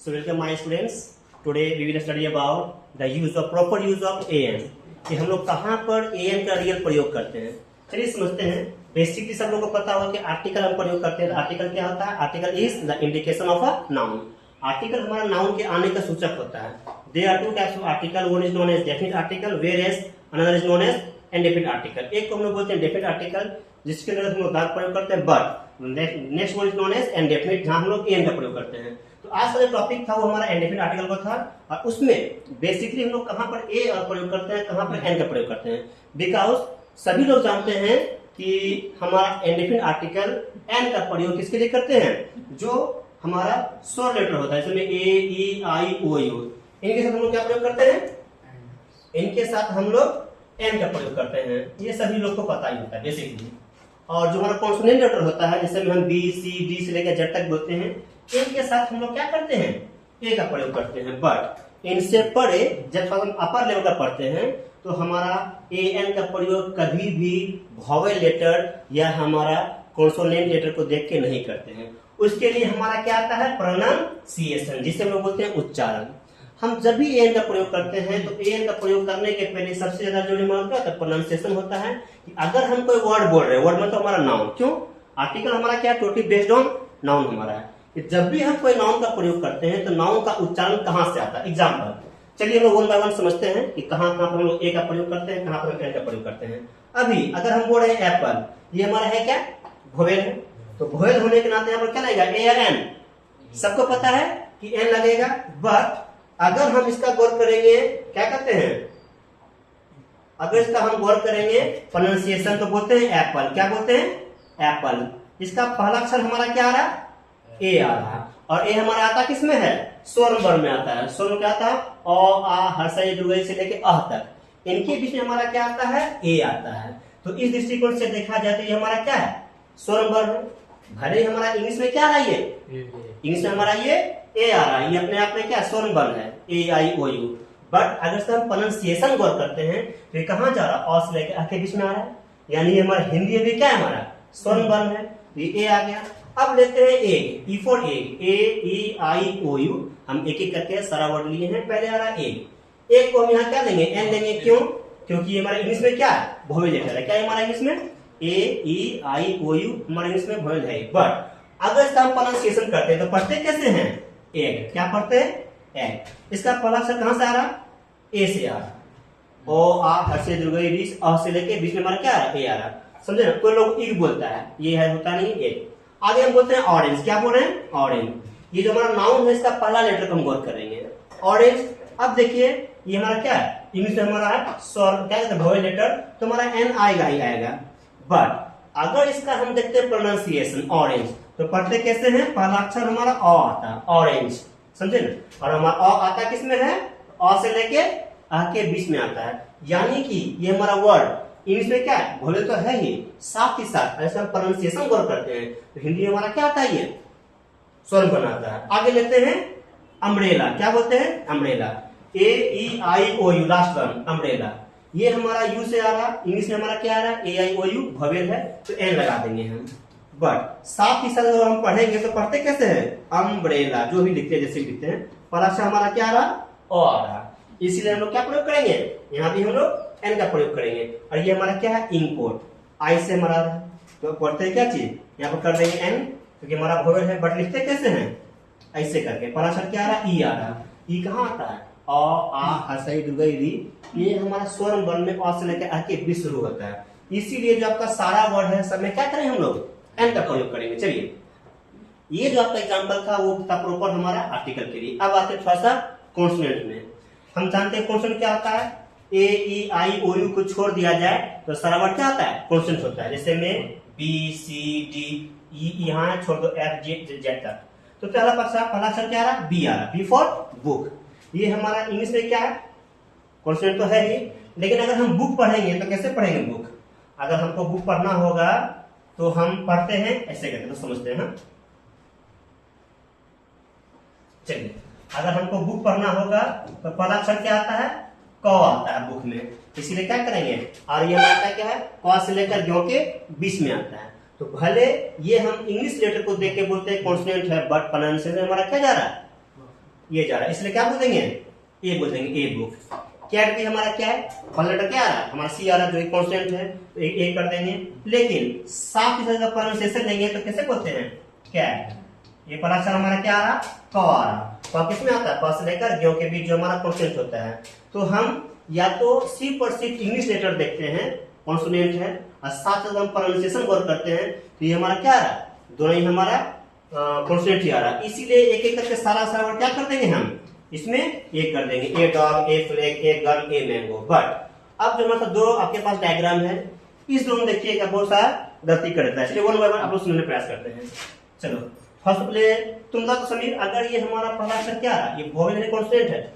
So welcome my students. Today we will study about the use of proper use of an. कि हम लोग कहाँ पर an का रियल प्रयोग करते हैं। चलिए समझते हैं। बेसिकली सब लोगों को पता होगा कि आर्टिकल हम प्रयोग करते हैं। आर्टिकल क्या होता है? Article is the indication of a noun. Article हमारा नाउन के आने का सूचक होता है। There are two types of article. One is known as definite article, whereas another is known as indefinite article. एक को हम लोग बोलते हैं definite article, जिसके अंदर हम लोग द प्रयोग करते हैं, but next one is known as indefinite, जहाँ हम लोग एन का प्रयोग करते हैं। तो आज का जो टॉपिक था वो हमारा indefinite आर्टिकल का था, और उसमें बेसिकली हम लोग कहाँ पर ए प्रयोग करते हैं, कहाँ पर एन का प्रयोग करते हैं। बिकॉज सभी लोग जानते हैं कि हमारा indefinite आर्टिकल एन का प्रयोग किसके लिए करते हैं? जो हमारा स्वर लेटर होता है, इसमें ए ई आई ओ यू, इनके साथ हम लोग क्या प्रयोग करते हैं? इनके साथ हम लोग एन का प्रयोग करते हैं। ये सभी लोग को पता ही होता है बेसिकली। और जो हमारा कॉन्सोनेंट लेटर होता है, जैसे हम बी सी डी से लेकर जेड तक बोलते हैं, इनके साथ हम लोग क्या करते हैं? ए का प्रयोग करते हैं। बट इनसे पढ़े जब हम अपर लेवल का पढ़ते हैं तो हमारा ए एन का प्रयोग कभी भी वोवेल लेटर या हमारा कॉन्सोनेंट लेटर को देख के नहीं करते हैं। उसके लिए हमारा क्या आता है? प्रोनाउंसिएशन, जिसे हम लोग बोलते हैं उच्चारण। हम जब भी एन का प्रयोग करते हैं तो एन का प्रयोग करने के पहले सबसे ज्यादा जो होता है प्रोनाउंसिएशन होता है। कि अगर हम कोई वर्ड बोल रहे हैं, वर्ड मतलब हमारा नाउन, क्यों? आर्टिकल हमारा क्या है? टोटली बेस्ड ऑन नाउन हमारा है। कि जब भी हम कोई नाउन का प्रयोग करते हैं तो नाउन का उच्चारण कहाँ से आता है? एग्जाम्पल, चलिए हम लोग वन बाय वन समझते हैं कि कहाँ कहाँ पर हम लोग ए का प्रयोग करते हैं, कहाँ पर एन का प्रयोग करते हैं। अभी अगर हम बोल रहे हैं एप्पल, ये हमारा है क्या? वोवेल है। तो वोवेल होने के नाते यहाँ पर क्या लगेगा? ए या एन? सबको पता है कि एन लगेगा। बट अगर हम इसका गौर करेंगे, क्या कहते हैं? अगर इसका हम गौर करेंगे प्रोनाउंसिएशन, तो बोलते हैं एप्पल। क्या बोलते हैं? एप्पल। इसका पहला अक्षर हमारा क्या आ रहा? ए आ रहा है। और ए हमारा आता किस में है? स्वर वर्ण में आता है। स्वर क्या आता है? अ आ हर्षई दुर्गई से लेके अह तक। इनके बीच में हमारा क्या आता है? ए आता है। तो इस दृष्टिकोण से देखा जाए तो ये हमारा क्या है? स्वर वर्ण। भले हमारा इंग्लिश में क्या आ रहा है? ये इंग्लिश में हमारा ये ए आ रहा है, ये अपने आप में क्या स्वर वर्ण है, ए आई ओ यू। बट अगर से हम प्रोनाउंसिएशन गौर करते हैं तो ये कहाँ जा रहा है? अ से लेकर आ के बीच में आ रहा है। यानी ये हमारा हिंदी में क्या है? हमारा स्वर वर्ण है। ये ए आ गया। अब लेते हैं egg, E for egg, A E I O U. हम एक एक करके सारा वर्ड लिए हैं। पहले आ रहा है एग। एग को हम यहाँ क्या लेंगे? एन लेंगे। क्यों? क्योंकि हमारा इंग्लिश में क्या है? वोवेल लेटर है। क्या है हमारा इंग्लिश में? ए ई आई ओ यू हमारे इंग्लिश में वोवेल है। बट अगर इसका हम प्रोनाउंसिएशन करते हैं तो पढ़ते कैसे हैं? एग। क्या पढ़ते हैं? एग। इसका पहला अक्षर कहां से आ रहा? ए से आ रहा। ओ आ हर्षे दुर्गई रीस अ से लेके बीच में हमारा क्या आ रहा? ए आ रहा। समझे ना? कोई लोग ईग बोलता है, ये है होता नहीं एग। आगे हम बोलते हैं ऑरेंज। क्या बोल रहे हैं? ऑरेंज। ये जो हमारा नाउन है, इसका पहला लेटर को हम गौर करेंगे, ऑरेंज। अब देखिए ये हमारा क्या है? इंग्लिश में हमारा है स्वर, क्या कहते हैं? Vowel letter. तो हमारा एन आएगा ही आएगा। बट अगर इसका हम देखते हैं प्रोनाउंसिएशन ऑरेंज, तो पढ़ते कैसे हैं? पहला अक्षर हमारा अ आता है, ऑरेंज। समझे ना? और हमारा अ आता किसमें है? अ से लेके आ के बीच में आता है। यानी कि ये हमारा वर्ड इंग्लिश में क्या है? वोवेल तो है ही, साथ ही साथ ऐसा प्रोनाउंसिएशन गौर करते हैं तो हिंदी में हमारा क्या आता है? ये स्वर बनाता है। आगे लेते हैं अम्ब्रेला। क्या बोलते हैं? Umbrella. A E I O U, last one umbrella. ये हमारा यू से आ रहा, इंग्लिश में हमारा क्या आ रहा? ए आई ओ यू, वोवेल है तो एन लगा देंगे हम। बट साथ ही साथ अगर हम पढ़ेंगे तो पढ़ते कैसे हैं? अम्ब्रेला। जो भी लिखते हैं जैसे लिखते हैं, पहला अक्षर हमारा क्या आ रहा? ओ आ रहा। इसीलिए हम लोग क्या प्रयोग करेंगे? यहाँ भी हम लोग एन का प्रयोग करेंगे। और ये हमारा क्या है? इंकोट। आई से हमारा है, तो पढ़ते हैं क्या चीज? यहाँ पर कर देंगे एन, क्योंकि हमारा वोवेल है। बट लिखते कैसे हैं? ऐसे करके। पहला अक्षर क्या आ रहा? ई आ रहा। ई कहाँ आता है? अ आ हर्षई दुर्गई री। ये हमारा स्वर वर्ण में अ से लेकर आ के बी शुरू होता है। इसीलिए जो आपका सारा वर्ड है सब में क्या करें हम लोग? एन का प्रयोग करेंगे। चलिए, ये जो आपका एग्जांपल था वो था प्रॉपर हमारा आर्टिकल के लिए। अब आते थोड़ा सा कॉन्सोनेंट में। हम जानते हैं कॉन्सोनेंट क्या होता है? ए ई आई ओ यू को छोड़ दिया जाए तो सारा वर्ड क्या आता है? कॉन्सोनेंट होता है। जैसे में बी सी डी, ई यहाँ छोड़ दो एफ जे जेड तक। तो पहला अक्षर क्या आ रहा? बी आ रहा। B for book. ये हमारा इंग्लिश में क्या है? कॉन्सोनेंट तो है ही, लेकिन अगर हम बुक पढ़ेंगे तो कैसे पढ़ेंगे बुक? अगर हमको बुक पढ़ना होगा तो हम पढ़ते हैं ऐसे करके, तो समझते हैं। चलिए, अगर हमको बुक पढ़ना होगा तो पहला अक्षर क्या आता है? क आता है बुक में। इसीलिए क्या करेंगे? और ये आता क्या है? क से लेकर ग के बीच में आता है। तो भले ये हम इंग्लिश लेटर को देख के बोलते हैं कॉन्सोनेंट है, बट प्रोनाउंसिएशन हमारा क्या जा रहा है? ये जा रहा है, इसलिए क्या बोल देंगे, ए बोल देंगे, ए बुक। कैट भी हमारा क्या है, पहला लेटर क्या आ रहा है, हमारा सी आ रहा है, जो एक कांस्टेंट है, तो ए कर देंगे। लेकिन साफ की तरह प्रोनाउंसिएशन लेंगे तो कैसे बोलते हैं, कैट। ये पहला अक्षर हमारा क्या आ रहा, क आ रहा। क किसमें आता है, क से लेकर ग्यों के बीच जो हमारा कांस्टेंट होता है। तो हम या तो सिर्फ और सिर्फ इंग्लिश लेटर देखते हैं, कॉन्सोनेंट है, और साथ साथ हम प्रोनाउंसिएशन वर्क करते हैं, तो ये हमारा क्या आ रहा, दोनों ही हमारा कॉन्सोनेंट ही आ रहा। इसीलिए एक एक करके सारा वर्ड क्या कर देंगे हम, इसमें एक कर देंगे, a dog, A flag, a girl, a mango. But अब जो मतलब दो आपके पास डायग्राम है, इस दोनों देखिएगा बहुत सारा गलती करता है, इसलिए वन बाय वन आप लोग सुनने प्रयास करते हैं। चलो फर्स्ट प्ले तुम तो समीर, अगर ये हमारा पहला अक्षर क्या रहा, ये वोवेल है कॉन्सोनेंट है,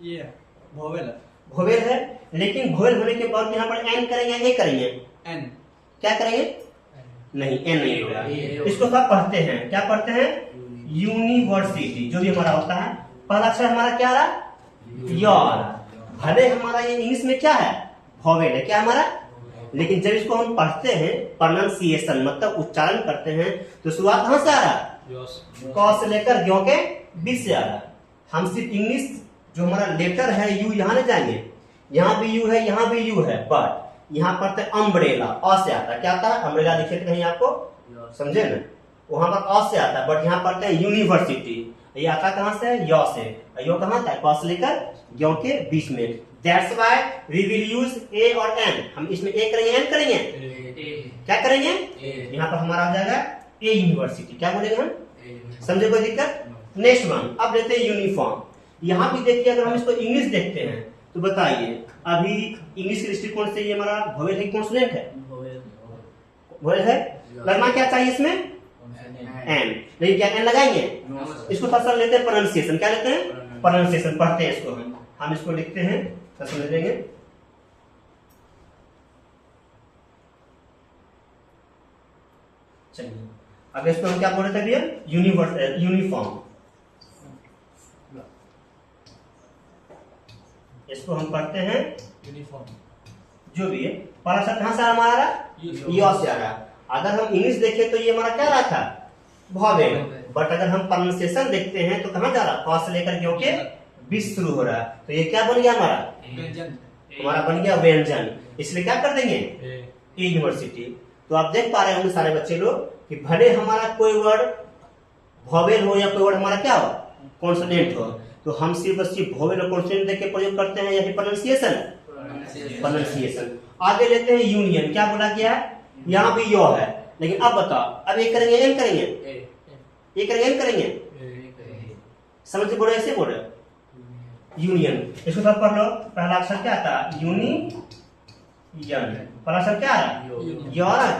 ये वोवेल है, वोवेल है। लेकिन वोवेल होने के बाद यहाँ पर एन करेंगे, ए करेंगे, एन क्या करेंगे, नहीं एन नहीं होगा। इसको सब पढ़ते हैं, क्या पढ़ते हैं, यूनिवर्सिटी, जो भी हमारा होता है। पहला अक्षर हमारा क्या रहा, या रहा। भले हमारा ये इंग्लिश में क्या है, वोवेल है, क्या हमारा, लेकिन जब इसको हम पढ़ते हैं, प्रोनाउंसिएशन मतलब उच्चारण करते हैं, तो शुरुआत कहां से आ रहा, क से लेकर ग्यों के बीच से आ रहा। हम सिर्फ इंग्लिश जो हमारा लेटर है यू, यहाँ ले जाएंगे, यहाँ भी यू है, यहाँ भी यू है, बट यहाँ पढ़ते हैं अम्ब्रेला, अ से आता है, क्या आता है, अम्ब्रेला लिखे कहीं आपको समझे ना, वहां पर अ से आता है, बट यहाँ पढ़ते हैं यूनिवर्सिटी, ये आता कहां से, यो से, यो कहां था, क से लेकर ग्यों के बीच में। That's why we will use A और एन। हम इसमें ए करेंगे, एन करेंगे, क्या करेंगे, यहाँ पर हमारा आ जाएगा ए यूनिवर्सिटी, क्या बोलेंगे हम, समझे कोई दिक्कत। नेक्स्ट वन, अब लेते हैं यूनिफॉर्म। यहाँ भी देखिए, अगर हम इसको इंग्लिश देखते हैं तो बताइए, अभी इंग्लिश के दृष्टिकोण से ये हमारा वोवेल है, कॉन्सोनेंट है, वोवेल है, लगना क्या चाहिए इसमें, एन, लेकिन क्या एन लगाएंगे, इसको थोड़ा सा लेते हैं प्रोनाउंसिएशन, क्या लेते हैं, प्रोनाउंसिएशन पढ़ते हैं इसको, हम इसको लिखते हैं, समझ लेंगे। चलिए अब इसको हम क्या बोल रहे थे भैया, यूनिफॉर्म। इसको हम पढ़ते हैं यूनिफॉर्म, जो भी है। पहला शब्द कहां से हमारा, यो से आ रहा। अगर हम इंग्लिश देखें तो ये हमारा क्या रहा था, वोवेल, बट अगर हम प्रोनाउंसिएशन देखते हैं तो कहां जा रहा, क से लेकर ग्यों के बीच शुरू हो रहा, तो ये क्या बन गया हमारा, हमारा बन गया व्यंजन, इसलिए क्या कर देंगे, ए यूनिवर्सिटी। तो आप देख पा रहे होंगे सारे बच्चे लोग कि भले हमारा कोई वर्ड वोवेल हो या कोई वर्ड हमारा क्या हो, कॉन्सोनेंट हो, तो हम सिर्फ वोवेल और कॉन्सोनेंट देख के प्रयोग करते हैं, या फिर प्रोनाउंसिएशन, प्रोनाउंसिएशन। आगे लेते हैं यूनियन, क्या बोला गया है, यहाँ भी यो है, लेकिन अब बताओ, अब ये करेंगे, एन करेंगे, ये करेंगे, एन करेंगे, समझ बोलो, ऐसे बोल रहे यूनियन। इसको सब पढ़ लो, पहला अक्षर क्या था, यूनियन, पहला अक्षर क्या रहा,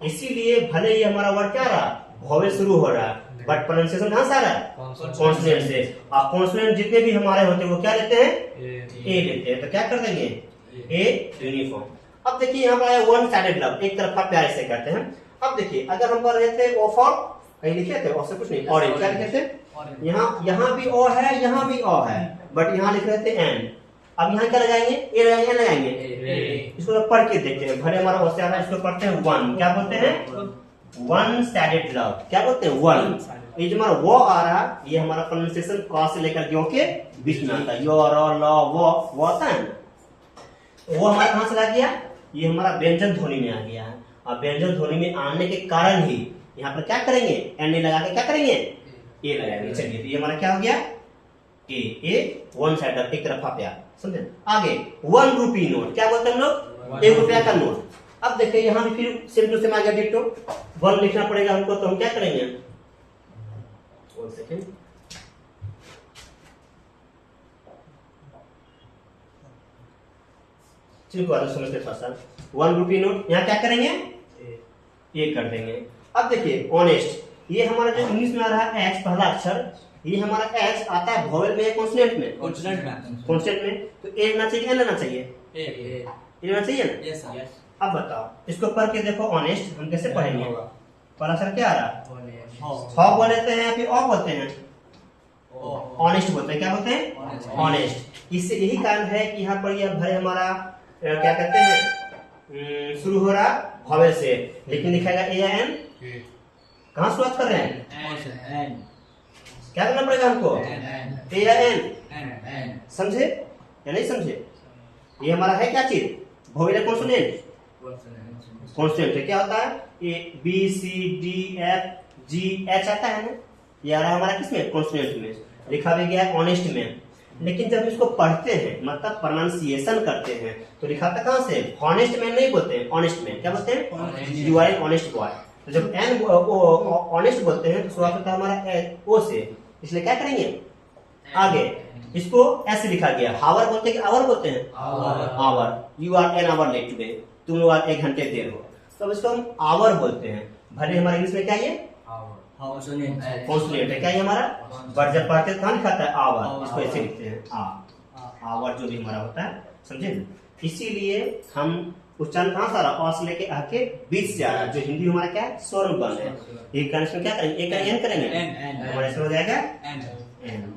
इसीलिए भले ये हमारा वर्ड क्या रहा, वोवेल शुरू हो रहा, बट प्रोनाउंसिएशन कहां से आ रहा है, कॉन्सोनेंट से। और कॉन्सोनेंट जितने भी हमारे होते हैं वो क्या लेते हैं, ए लेते हैं, तो क्या कर देंगे, ए यूनिफॉर्म। अब देखिए यहाँ पर आया वन साइडेड लव, एक तरफा प्यार से करते हैं। अब देखिए अगर हम पढ़ रहे थे ओ फॉर, कहीं लिखे थे, और से कुछ नहीं, ऑरेंज, क्या लिखे थे, यहाँ भी ओ है, यहाँ भी ओ है, बट यहाँ लिख रहे थे एन। अब यहाँ क्या लगाएंगे, ए लगाएंगे, एन लगाएंगे। इसको पढ़ के देखते हैं, भले हमारा ओ से आ रहा है, इसको पढ़ते हैं वन, क्या बोलते हैं, वन साइडेड लव, क्या बोलते हैं, वन। ये जो हमारा वो आ रहा, ये हमारा प्रोनाउंसिएशन क से लेकर ग्यों के बीच में आता है, यो र ल वो आता है ना, वो हमारा कहां से लग गया, ये हमारा व्यंजन ध्वनि में आ गया है। और व्यंजन ध्वनि में आने के कारण ही यहाँ पर क्या करेंगे, एन लगा के क्या करेंगे, ए लगाएंगे। चलिए तो ये हमारा क्या हो गया, ए वन साइड, एक तरफा प्यार, समझे। आगे 1 रुपी नोट, क्या बोलते हैं हम लोग, 1 रुपया का नोट। अब देखिए यहाँ भी फिर सेम टू सेम आ गया डिट्टो, 1 लिखना पड़ेगा हमको, तो हम क्या करेंगे, 1 सेकेंड, समझते थोड़ा सा। 1 रुपी नोट, यहाँ क्या करेंगे, ए कर देंगे। अब देखिए ऑनेस्ट, ये हमारा जो इंग्लिश में आ रहा है एच, पहला अक्षर, ये हमारा एच आता है वोवेल में, कॉन्सोनेंट में, कॉन्सोनेंट में, तो ए लेना चाहिए, एन लेना चाहिए, ए लेना चाहिए ना। यस। अब बताओ, इसको पढ़ के देखो, ऑनेस्ट हम कैसे पढ़ेंगे, पहला अक्षर क्या आ रहा, ह बोलते हैं या फिर ओ बोलते हैं, ऑनेस्ट बोलते हैं, क्या बोलते हैं, ऑनेस्ट। इससे यही कारण है कि यहाँ पर यह भले हमारा क्या कहते हैं, शुरू हो रहा वोवेल से, लेकिन लिखाएगा ए या एन, कहाँ शुरुआत कर रहे हैं, क्या करना पड़ेगा हमको, ए या एन, समझे या नहीं समझे। ये हमारा है क्या चीज, वोवेल है कॉन्सोनेंट, कॉन्सोनेंट है। क्या होता है, A B C D F G H आता है ना, ये आ रहा है हमारा किसमें, कॉन्सोनेंट में, लिखा भी गया है ऑनेस्ट में। लेकिन जब इसको पढ़ते हैं मतलब प्रोनाउंसिएशन करते हैं तो लिखाता कहाँ से, हॉनेस्ट में नहीं बोलते हैं, ऑनेस्ट में क्या बोलते हैं, यू आर ऑनेस्ट बॉय। तो जब एन ऑनेस्ट बोलते हैं तो शुरुआत होता है हमारा ओ से, इसलिए क्या करेंगे आगे इसको ऐसे लिखा गया, हावर बोलते हैं कि आवर बोलते हैं, hour, you are an hour late today, तुम लोग आज 1 घंटे देर हो, तो इसको हम आवर बोलते हैं। भले हमारे इंग्लिश में क्या है, कॉन्सोनेंट है, क्या है हमारा, बट जब पढ़ते हैं कहाँ लिखा है आवर, इसको ऐसे लिखते हैं आवर, जो भी हमारा होता है, समझे ना। इसीलिए हम उच्चारण कहाँ सारा अ से लेके आ के बीच से आ रहा है, जो हिंदी हमारा क्या है, स्वर्ण वर्ण है। एक कनेक्शन क्या करेंगे, एक एन करेंगे, हमारा इसमें हो जाएगा एन।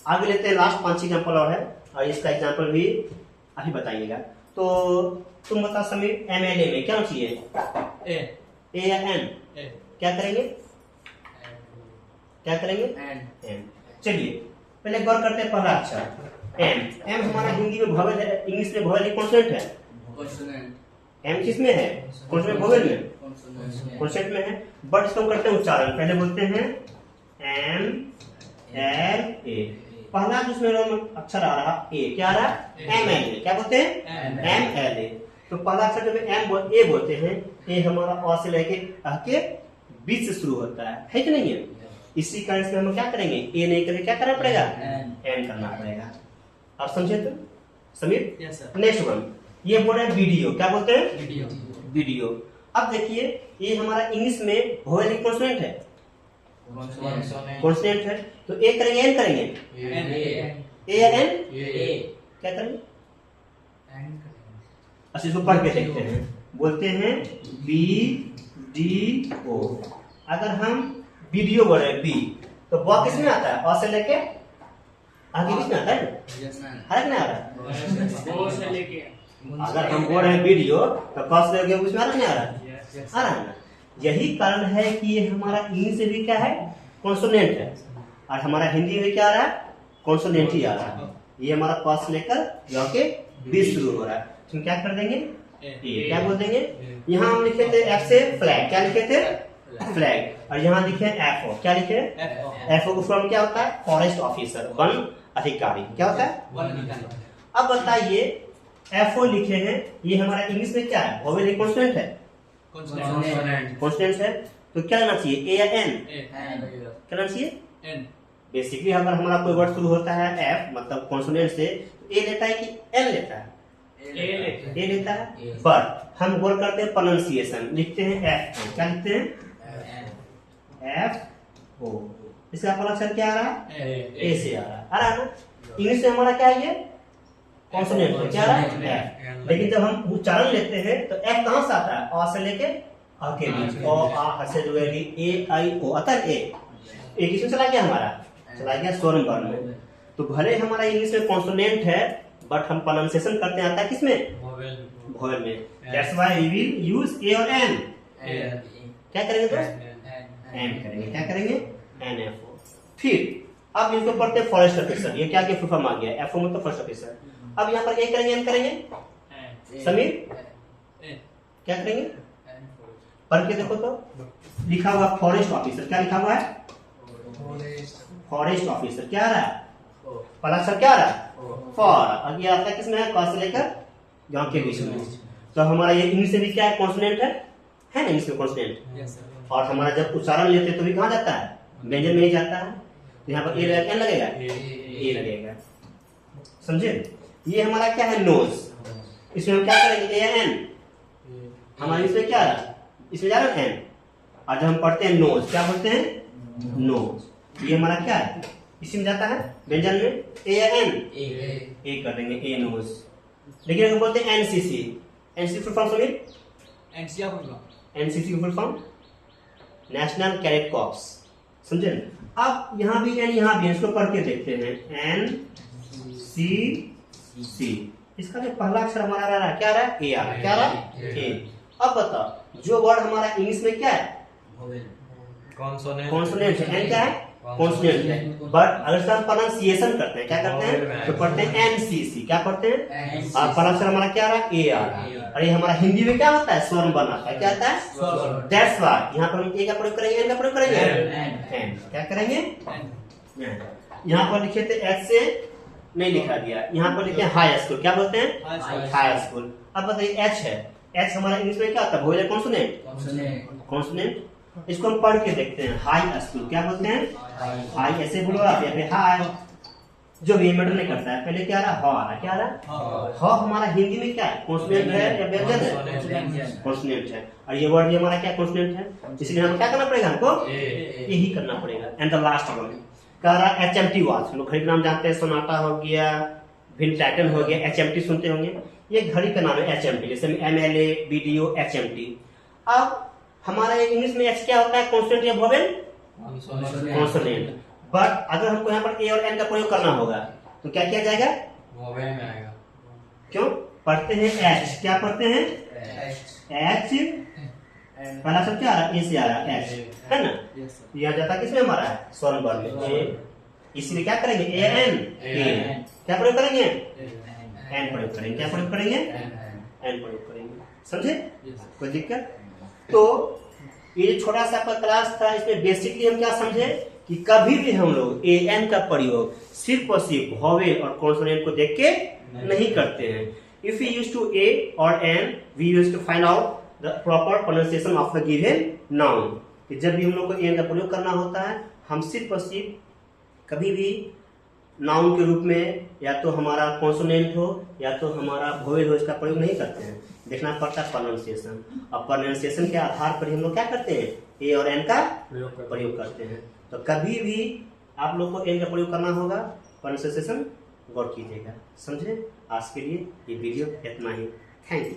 आगे लेते हैं, लास्ट 5 एग्जाम्पल और है, और इसका एग्जाम्पल भी अभी बताइएगा। तो तुम बता समीर, MLA में क्या चाहिए, ए या एन, क्या करेंगे, क्या करेंगे, एन। चलिए पहले गौर करते हैं पहला अक्षर एम। एम हमारा हिंदी में वोवेल है, इंग्लिश में वोवेल कॉन्सोनेंट है। एम किस में है, कॉन्सोनेंट वोवेल में, कॉन्सोनेंट में है। बट इसको हम करते हैं उच्चारण, पहले बोलते हैं एम एल ए, पहला जिसमें अक्षर आ रहा ए, क्या आ रहा, एम एल ए, क्या बोलते हैं, एम एल ए। तो पहला अक्षर जब ए बोलते हैं, ए हमारा अ से लेके आ के बीच से शुरू होता है कि नहीं है। इसी कारण से हम क्या करेंगे, ए नहीं करके क्या करना पड़ेगा, एन करना पड़ेगा। आप समझे तो Sameer. Yes sir. Next one, ये बोल रहे हैं वीडियो, क्या बोलते हैं, वीडियो। वीडियो। अब देखिए ये हमारा इंग्लिश में वोवेल कॉन्सोनेंट है, कॉन्सोनेंट है, तो ए करेंगे एन करेंगे, ए या एन, क्या करेंगे, अच्छा इसको पढ़ के देखते हैं। बोलते हैं बी डी ओ। अगर हम वीडियो बोल रहे हैं बी, तो बॉ किस में आता है, अ से लेके आगे किस में आता है, हर एक में आ रहा है। अगर हम बोल रहे हैं वीडियो तो क से लेके उसमें आ रहा नहीं, आ रहा है ना। यही कारण है कि ये हमारा इंग्लिश में भी क्या है, कॉन्सोनेंट है, और हमारा हिंदी में क्या आ रहा है, कॉन्सोनेंट ही आ रहा है। ये हमारा प से लेकर यहाँ के बी शुरू हो रहा है, तो क्या कर देंगे, ए, क्या बोल देंगे। यहाँ हम लिखे थे एफ से फ्लैग, क्या लिखे थे, फ्लैग, और यहाँ लिखे एफ ओ, क्या लिखे, एफ ओ का फॉर्म क्या होता है, फॉरेस्ट ऑफिसर, वन अधिकारी, क्या होता है। अब बताइए एफ ओ लिखे हैं, ये हमारा इंग्लिश में क्या है, वोवेल कॉन्सोनेंट है, कॉन्सोनेंट है, तो क्या लेना चाहिए, ए या एन, क्या लेना चाहिए, बेसिकली अगर हमारा कोई वर्ड शुरू होता है एफ मतलब कॉन्सोनेंट से, तो ए लेता है कि एन लेता है, ए लेता है। बट हम गौर करते हैं प्रोनाउंसिएशन, लिखते हैं एफ ओ, क्या लिखते हैं, एफ ओ। इसका पहला अक्षर क्या आ रहा है, ए से आ रहा है ना। इंग्लिश में हमारा क्या है, ये कॉन्सोनेंट है, क्या आ रहा है, एफ। लेकिन जब हम उच्चारण लेते हैं तो एफ कहां से आता है, अ से लेके आ के बीच, ओ आ हसे जुएरी ए आई ओ आता है, ए किसमें चला गया, हमारा चला गया स्वर्ण वर्ण में। तो भले हमारा इंग्लिश में कॉन्सोनेंट है बट हम प्रोनाउंसिएशन करते आता है किसमें, वोवेल में। That's why we will use A और एन। क्या करेंगे दोस्त, एन करेंगे, क्या करेंगे, एन एफ ओ। फिर अब इसको पढ़ते हैं फॉरेस्ट ऑफिसर, ये क्या के फुल फॉर्म आ गया, एफ ओ मतलब फॉरेस्ट ऑफिसर। अब यहाँ पर ए करेंगे एन करेंगे, समीर क्या करेंगे, पढ़ के देखो तो लिखा हुआ फॉरेस्ट ऑफिसर, क्या लिखा हुआ है, फॉरेस्ट ऑफिसर, क्या आ रहा है, पहला अक्षर क्या आ रहा है, फॉर, और ये आता है किसमें है, क से लेकर गांव के बीच में। तो हमारा ये इंग्लिश में भी क्या है, कॉन्सोनेंट है ना इंग्लिश में कॉन्सोनेंट। और हमारा जब उच्चारण लेते हैं तो भी कहाँ जाता है, व्यंजन में ही जाता है। तो यहाँ पर ए लगेगा, ए लगेगा, समझे। ये हमारा क्या है, नोज। इसमें हम क्या करेंगे, ए या एन, हमारे इसमें क्या है, इसमें जा रहा है एन। और जब हम पढ़ते हैं नोज, क्या बोलते हैं, नोज। ये हमारा क्या है, इसी में जाता है व्यंजन में, ए या एन, ए कर देंगे, ए नोज। लेकिन अगर बोलते हैं एनसीसी, एनसीसी फुल फॉर्म सुनिए, NCC full form national cadet corps, समझे। अब यहाँ भी एन, यहाँ भी, इसको पढ़ के देखते हैं, एन सी सी। इसका जो पहला अक्षर हमारा आ रहा है, क्या आ रहा है, ए आ रहा है, क्या आ रहा है, ए। अब बताओ जो वर्ड हमारा इंग्लिश में क्या है, कॉन्सोनेंट है, एन क्या है, कॉन्सोनेंट है। बट अगर हम प्रोनाउंसिएशन करते हैं क्या करते हैं, तो पढ़ते हैं एनसीसी। क्या पढ़ते हैं, और पहला अक्षर हमारा क्या रहा, ए आ रहा। और ये हमारा हिंदी में क्या होता है, स्वर्ण बन आता है। क्या होता है, दैट्स व्हाई यहाँ पर हम ए का प्रयोग करेंगे, एन का प्रयोग करेंगे, एन। क्या करेंगे, यहाँ पर लिखे थे एच से नहीं लिखा दिया, यहाँ पर लिखे हाई स्कूल। क्या बोलते हैं, हाई स्कूल। अब बताइए एच है, एच हमारा इंग्लिश में क्या होता है, वोवेल कॉन्सोनेंट। कॉन्सोनेंट इसको हम पढ़ के देखते हैं, हाई स्कूल। क्या बोलते हैं, हाई। ऐसे बोलो आप, यहाँ पे हाई जो भी मैटर नहीं करता है। पहले क्या रहा, ह आ रहा। क्या रहा, ह हमारा हिंदी में क्या है, कॉन्सोनेंट है या व्यंजन है, कॉन्सोनेंट है। और ये वर्ड भी हमारा क्या, कॉन्सोनेंट है। इसलिए हमें क्या करना पड़ेगा, हमको यही करना पड़ेगा। एंड द लास्ट वन कह रहा HMT वॉच। हम लोग घड़ी का नाम जानते हैं, सोनाटा हो गया, विन टाइटन हो गया, HMT सुनते होंगे। ये घड़ी का नाम है HMT, जैसे MLA, BDO, HMT। अब हमारा इंग्लिश में एच क्या होता है, कॉन्सोनेंट या वोवेल, कॉन्सोनेंट। बट अगर हमको यहाँ पर ए और एन का प्रयोग करना होगा तो क्या किया जाएगा, वोवेल में आएगा। क्यों पढ़ते हैं एच, क्या पढ़ते हैं एच। पहला सब क्या आ रहा है, ए से आ रहा है, एच है ना। यह जाता किसमें हमारा है, स्वर्ण वर्ण में ए। इसलिए क्या करेंगे, ए एन, ए क्या प्रयोग करेंगे, एन प्रयोग करेंगे। क्या प्रयोग करेंगे, एन प्रयोग करेंगे। समझे, कोई दिक्कत। तो ये छोटा सा आपका क्लास था, इसमें बेसिकली हम क्या समझे कि कभी भी हम लोग ए एन का प्रयोग सिर्फ और सिर्फ वोवेल और कॉन्सोनेंट को देख के नहीं करते हैं। If you use to A और N, we use to find out the proper pronunciation of the given noun. कि जब भी हम लोग को ए एन का प्रयोग करना होता है, हम सिर्फ और सिर्फ कभी भी नाउन के रूप में या तो हमारा कॉन्सोनेंट हो या तो हमारा वोवेल हो, इसका प्रयोग नहीं करते हैं। देखना पड़ता है प्रोनाउंसिएशन, और प्रोनाउंसिएशन के आधार पर हम लोग क्या करते हैं, ए और एन का प्रयोग करते हैं। तो कभी भी आप लोग को एन का प्रयोग करना होगा, प्रोनाउंसिएशन गौर कीजिएगा। समझे, आज के लिए ये वीडियो इतना ही। Thank you.